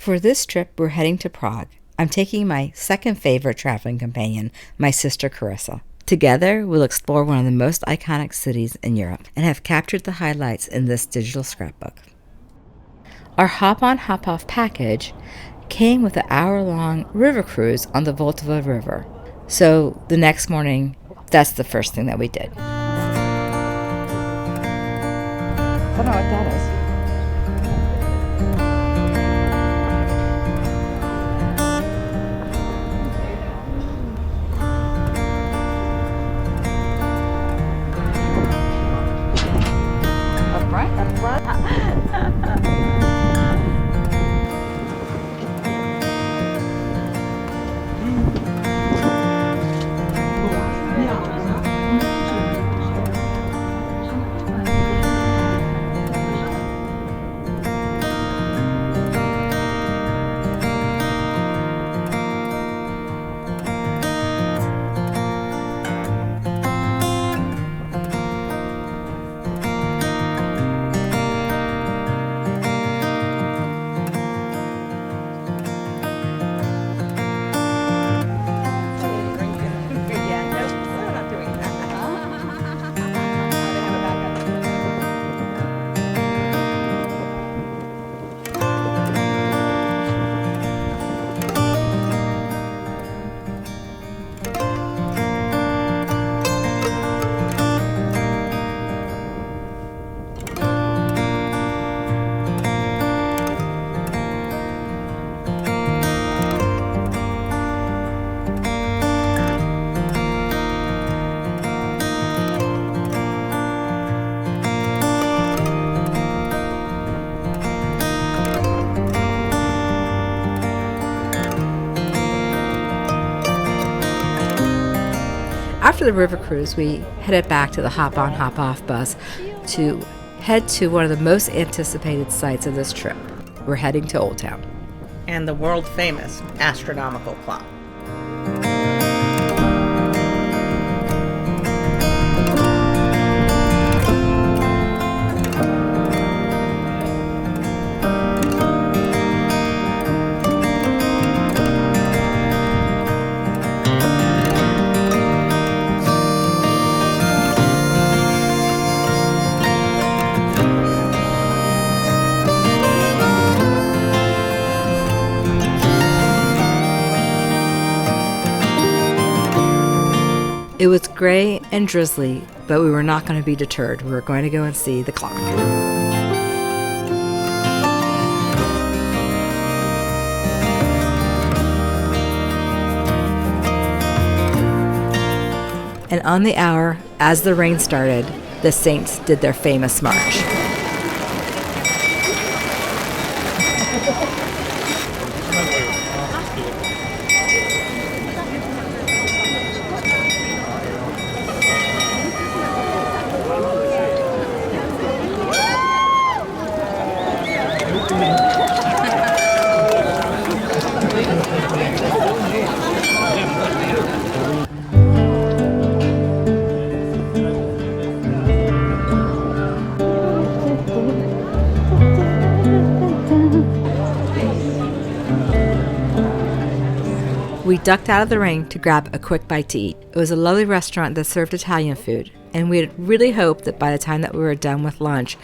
For this trip, we're heading to Prague. I'm taking my second favorite traveling companion, my sister Carissa. Together, we'll explore one of the most iconic cities in Europe and have captured the highlights in this digital scrapbook. Our hop-on, hop-off package came with an hour-long river cruise on the Vltava River. So the next morning, that's the first thing that we did. I don't know what that is. After the river cruise, we headed back to the hop-on, hop-off bus to head to one of the most anticipated sites of this trip. We're heading to Old Town. And the world-famous Astronomical clock. It was gray and drizzly, but we were not going to be deterred. We were going to go and see the clock. And on the hour, as the rain started, the Saints did their famous march. We ducked out of the rain to grab a quick bite to eat. It was a lovely restaurant that served Italian food, and we had really hoped that by the time that we were done with lunch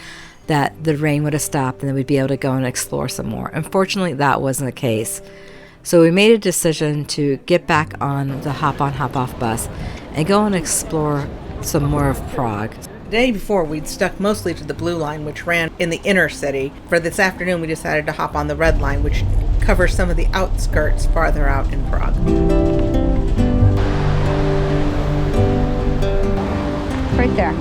that the rain would have stopped and then we'd be able to go and explore some more. Unfortunately, that wasn't the case. So we made a decision to get back on the hop-on, hop-off bus and go and explore some more of Prague. The day before, we'd stuck mostly to the blue line, which ran in the inner city. For this afternoon, we decided to hop on the red line, which covers some of the outskirts farther out in Prague. Right there.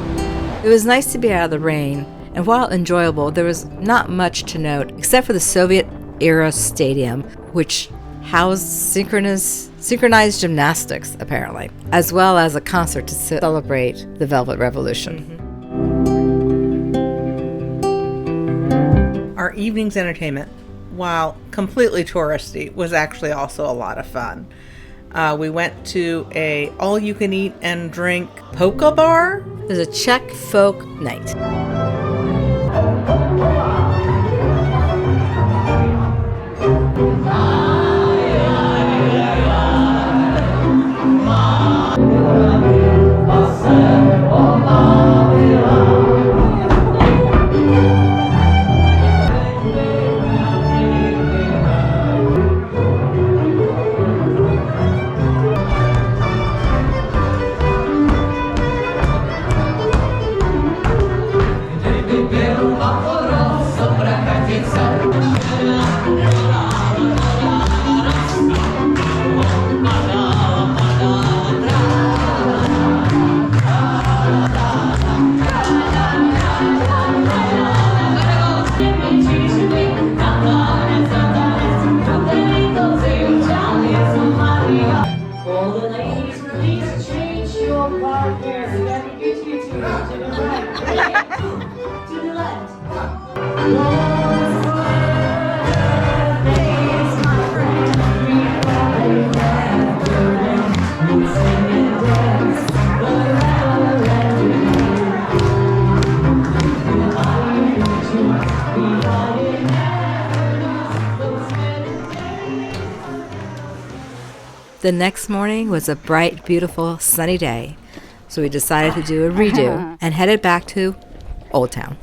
It was nice to be out of the rain, and while enjoyable, there was not much to note except for the Soviet-era stadium, which housed synchronized gymnastics, apparently, as well as a concert to celebrate the Velvet Revolution. Our evening's entertainment, while completely touristy, was actually also a lot of fun. We went to a all-you-can-eat and drink polka bar. It was a Czech folk night. The next morning was a bright, beautiful, sunny day, so we decided to do a redo and headed back to Old Town.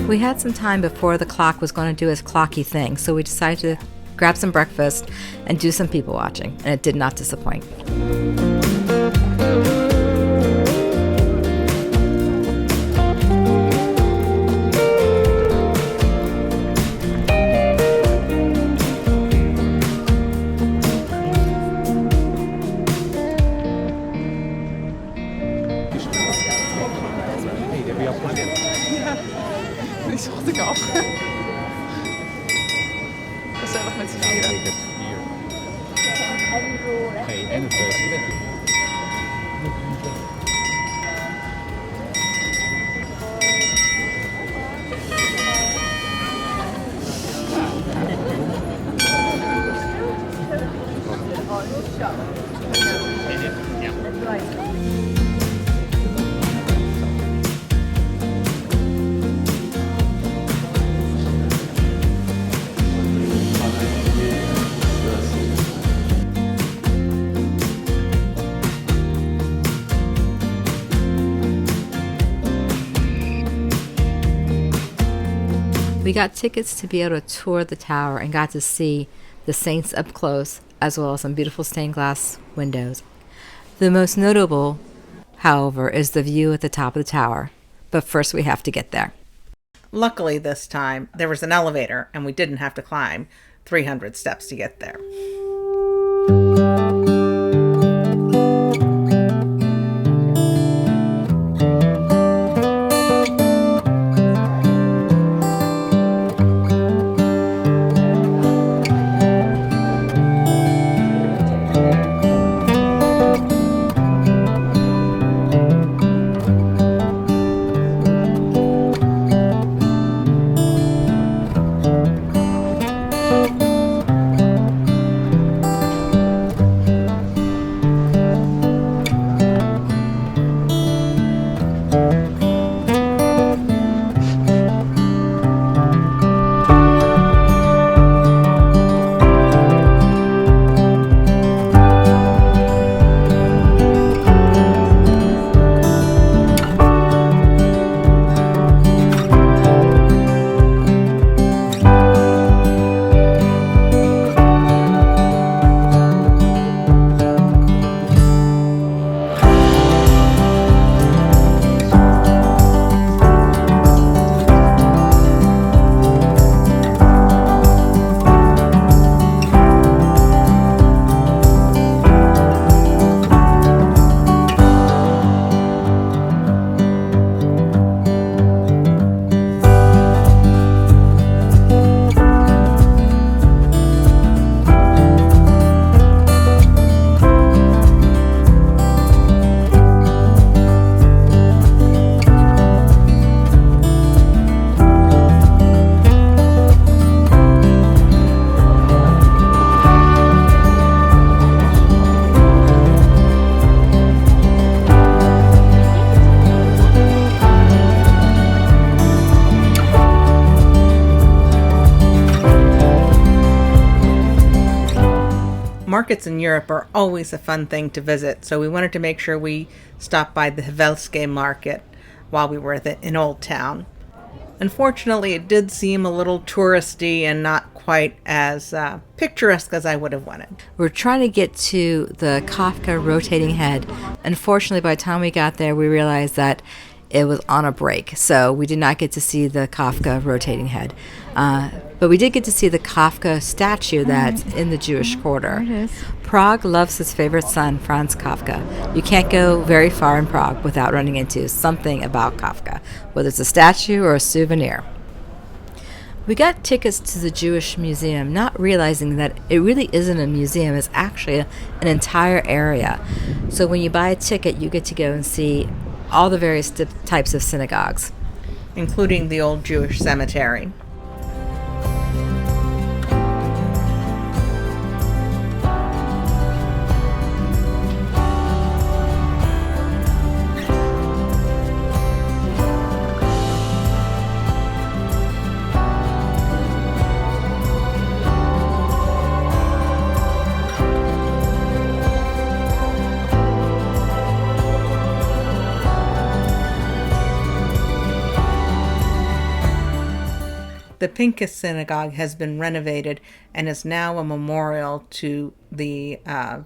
We had some time before the clock was going to do its clocky thing, so we decided to grab some breakfast and do some people watching, and it did not disappoint. Die zocht ik af. Gezellig met z'n vieren. Hey, en het beste. We got tickets to be able to tour the tower and got to see the saints up close, as well as some beautiful stained glass windows. The most notable, however, is the view at the top of the tower. But first we have to get there. Luckily this time, there was an elevator and we didn't have to climb 300 steps to get there. Markets in Europe are always a fun thing to visit, so we wanted to make sure we stopped by the Hvelske market while we were in Old Town. Unfortunately, it did seem a little touristy and not quite as picturesque as I would have wanted. We're trying to get to the Kafka rotating head. Unfortunately, by the time we got there, we realized that it was on a break, so we did not get to see the Kafka rotating head. But we did get to see the Kafka statue that's in the Jewish Quarter. There it is. Prague loves his favorite son, Franz Kafka. You can't go very far in Prague without running into something about Kafka, whether it's a statue or a souvenir. We got tickets to the Jewish Museum, not realizing that it really isn't a museum, it's actually an entire area. So when you buy a ticket, you get to go and see all the various types of synagogues, Including the old Jewish cemetery. The Pinkas Synagogue has been renovated and is now a memorial to the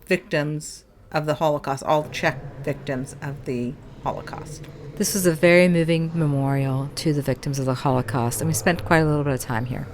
victims of the Holocaust, all Czech victims of the Holocaust. This was a very moving memorial to the victims of the Holocaust, and we spent quite a little bit of time here.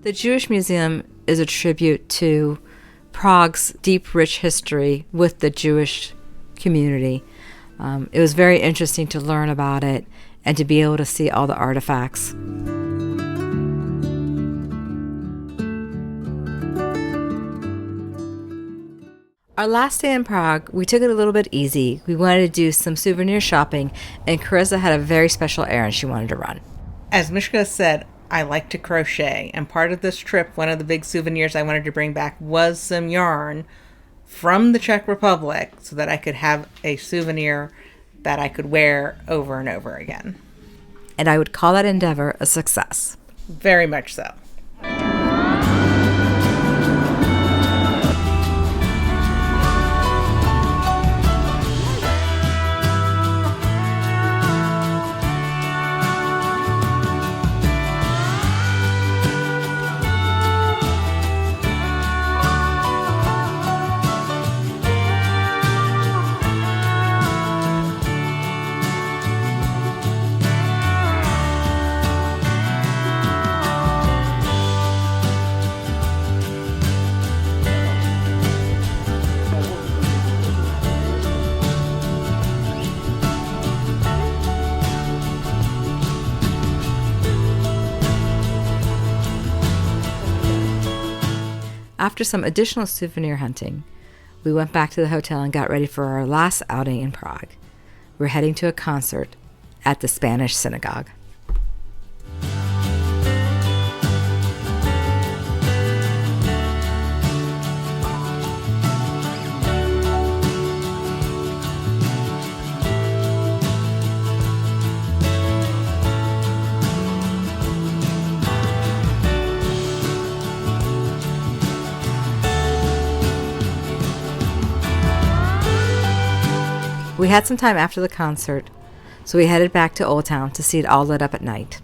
The Jewish Museum is a tribute to Prague's deep, rich history with the Jewish community. It was very interesting to learn about it and to be able to see all the artifacts. Our last day in Prague, we took it a little bit easy. We wanted to do some souvenir shopping, and Carissa had a very special errand she wanted to run. As Mishka said, I like to crochet, and part of this trip, one of the big souvenirs I wanted to bring back was some yarn from the Czech Republic so that I could have a souvenir that I could wear over and over again. And I would call that endeavor a success. Very much so. After some additional souvenir hunting, we went back to the hotel and got ready for our last outing in Prague. We're heading to a concert at the Spanish Synagogue. We had some time after the concert, so we headed back to Old Town to see it all lit up at night.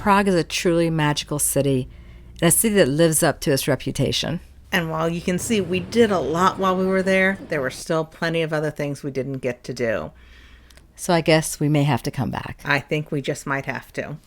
Prague is a truly magical city, and a city that lives up to its reputation. And while you can see we did a lot while we were there were still plenty of other things we didn't get to do. So I guess we may have to come back. I think we just might have to.